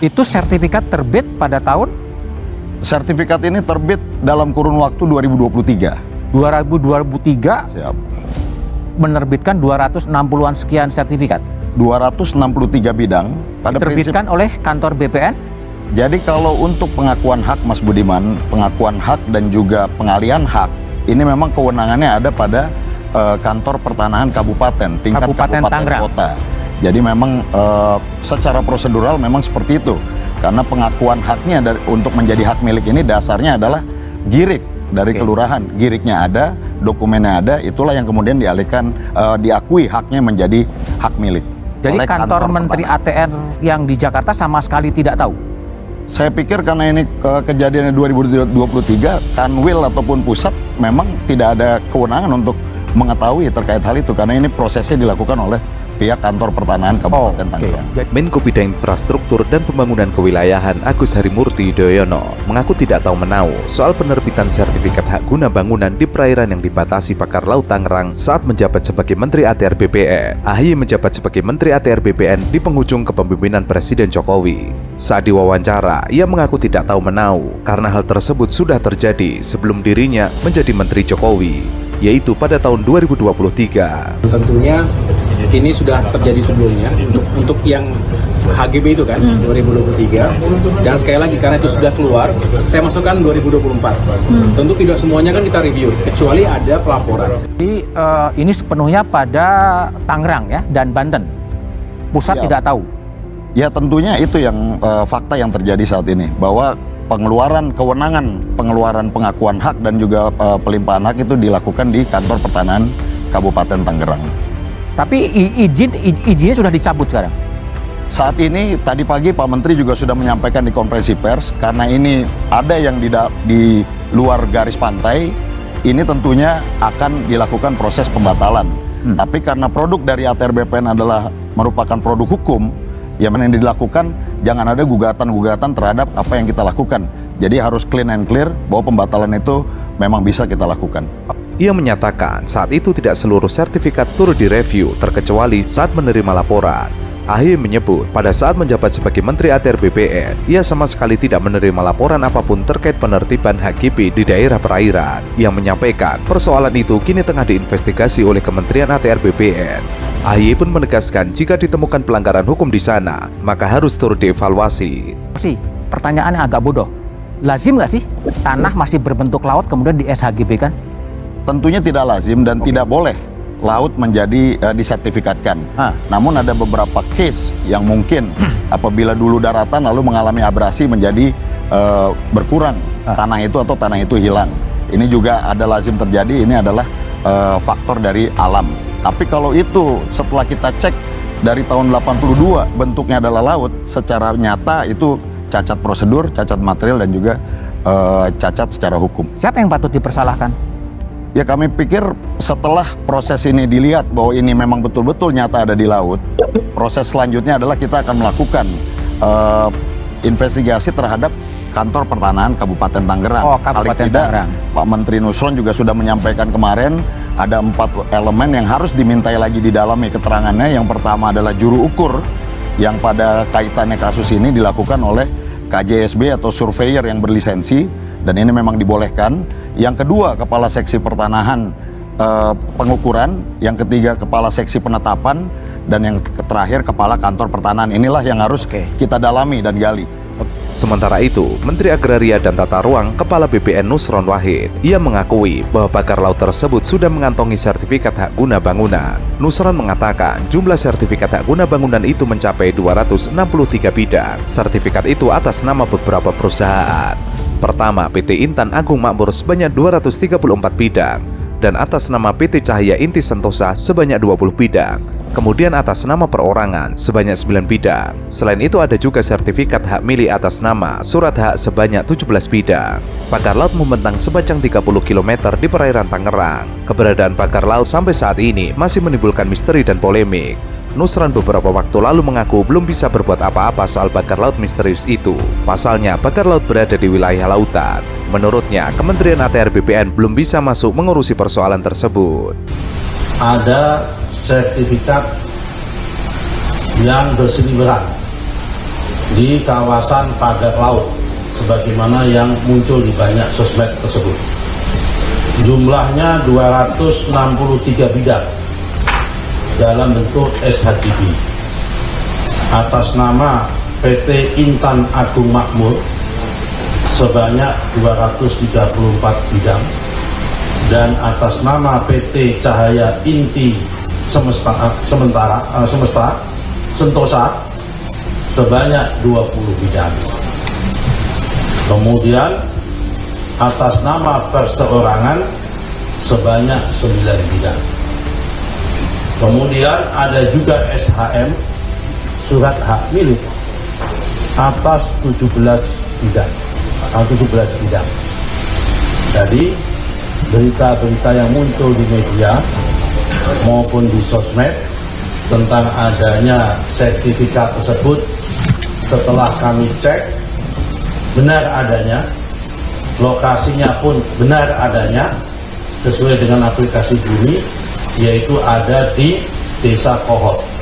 Itu sertifikat terbit pada tahun Sertifikat ini terbit dalam kurun waktu 2023. 2003 Siap. menerbitkan 260-an sekian sertifikat. 263 bidang pada prinsip. Diterbitkan oleh kantor BPN. Jadi kalau untuk pengakuan hak, Mas Budiman, pengakuan hak dan juga pengalihan hak, ini memang kewenangannya ada pada kantor pertanahan kabupaten, tingkat kabupaten Tangerang. kota. Jadi memang secara prosedural memang seperti itu. Karena pengakuan haknya untuk menjadi hak milik ini dasarnya adalah girik dari kelurahan. Giriknya ada, dokumennya ada, itulah yang kemudian dialihkan, diakui haknya menjadi hak milik. Jadi kantor Menteri ATR yang di Jakarta sama sekali tidak tahu? Saya pikir karena ini kejadiannya 2023, Kanwil ataupun pusat memang tidak ada kewenangan untuk mengetahui terkait hal itu, karena ini prosesnya dilakukan oleh pihak kantor pertanahan Kabupaten Tangerang. Menko Bidang Infrastruktur dan Pembangunan Kewilayahan Agus Harimurti Yudhoyono mengaku tidak tahu menau soal penerbitan sertifikat hak guna bangunan di perairan yang dibatasi pagar laut Tangerang saat menjabat sebagai Menteri ATR BPN. AHY menjabat sebagai Menteri ATR BPN di penghujung kepemimpinan Presiden Jokowi. Saat diwawancara, ia mengaku tidak tahu menau karena hal tersebut sudah terjadi sebelum dirinya menjadi Menteri Jokowi, yaitu pada tahun 2023. Tentunya ini sudah terjadi sebelumnya untuk yang HGB itu kan 2023, dan sekali lagi karena itu sudah keluar, saya masukkan 2024. Tentu tidak semuanya kan kita review, kecuali ada pelaporan. Jadi ini sepenuhnya pada Tangerang ya dan Banten. Pusat tidak tahu. Ya tentunya itu yang fakta yang terjadi saat ini, bahwa pengeluaran kewenangan, pengeluaran pengakuan hak dan juga pelimpahan hak itu dilakukan di kantor pertanahan Kabupaten Tangerang. Tapi izinnya sudah dicabut sekarang? Saat ini tadi pagi Pak Menteri juga sudah menyampaikan di konferensi pers, karena ini ada yang di luar garis pantai, ini tentunya akan dilakukan proses pembatalan. Tapi karena produk dari ATR BPN adalah merupakan produk hukum, yang dilakukan jangan ada gugatan-gugatan terhadap apa yang kita lakukan. Jadi harus clean and clear bahwa pembatalan itu memang bisa kita lakukan. Ia menyatakan saat itu tidak seluruh sertifikat turut direview terkecuali saat menerima laporan. AHY menyebut pada saat menjabat sebagai Menteri ATR BPN, ia sama sekali tidak menerima laporan apapun terkait penertiban HGB di daerah perairan. Ia menyampaikan persoalan itu kini tengah diinvestigasi oleh Kementerian ATR BPN. AHY pun menegaskan jika ditemukan pelanggaran hukum di sana, maka harus turut dievaluasi. Pertanyaannya agak bodoh. Lazim nggak sih tanah masih berbentuk laut kemudian di SHGB kan? Tentunya tidak lazim dan tidak boleh laut menjadi disertifikatkan. Namun ada beberapa case yang mungkin apabila dulu daratan lalu mengalami abrasi menjadi berkurang tanah itu atau tanah itu hilang. Ini juga ada lazim terjadi, ini adalah faktor dari alam. Tapi kalau itu setelah kita cek dari tahun 82 bentuknya adalah laut, secara nyata itu cacat prosedur, cacat material dan juga cacat secara hukum. Siapa yang patut dipersalahkan? Ya kami pikir setelah proses ini dilihat bahwa ini memang betul-betul nyata ada di laut, proses selanjutnya adalah kita akan melakukan investigasi terhadap kantor pertanahan Kabupaten Tangerang. Kabupaten Tangerang. Pak Menteri Nusron juga sudah menyampaikan kemarin ada 4 elemen yang harus dimintai lagi di dalamnya keterangannya. Yang pertama adalah juru ukur yang pada kaitannya kasus ini dilakukan oleh KJSB atau surveyor yang berlisensi, dan ini memang dibolehkan. Yang kedua, kepala seksi pertanahan pengukuran. Yang ketiga, kepala seksi penetapan. Dan yang terakhir, kepala kantor pertanahan. Inilah yang harus kita dalami dan gali. Sementara itu, Menteri Agraria dan Tata Ruang Kepala BPN Nusron Wahid, ia mengakui bahwa pagar laut tersebut sudah mengantongi sertifikat hak guna bangunan. Nusron mengatakan jumlah sertifikat hak guna bangunan itu mencapai 263 bidang. Sertifikat itu atas nama beberapa perusahaan. Pertama, PT Intan Agung Makmur sebanyak 234 bidang, dan atas nama PT Cahaya Inti Sentosa sebanyak 20 bidang. Kemudian atas nama perorangan sebanyak 9 bidang. Selain itu ada juga sertifikat hak milik atas nama surat hak sebanyak 17 bidang. Pagar laut membentang sepanjang 30 km di perairan Tangerang. Keberadaan pagar laut sampai saat ini masih menimbulkan misteri dan polemik. Nusron beberapa waktu lalu mengaku belum bisa berbuat apa-apa soal pagar laut misterius itu. Pasalnya, pagar laut berada di wilayah lautan. Menurutnya, Kementerian ATR BPN belum bisa masuk mengurusi persoalan tersebut. Ada sertifikat yang berseliweran di kawasan pagar laut sebagaimana yang muncul di banyak sosmed tersebut. Jumlahnya 263 bidang dalam bentuk SHGB atas nama PT Intan Agung Makmur sebanyak 234 bidang dan atas nama PT Cahaya Inti Semesta Sentosa sebanyak 20 bidang. Kemudian atas nama perseorangan sebanyak 9 bidang. Kemudian ada juga SHM surat hak milik atas 17 bidang. Jadi berita-berita yang muncul di media maupun di sosmed tentang adanya sertifikat tersebut, setelah kami cek benar adanya, lokasinya pun benar adanya sesuai dengan aplikasi Bumi, yaitu ada di Desa Kohot.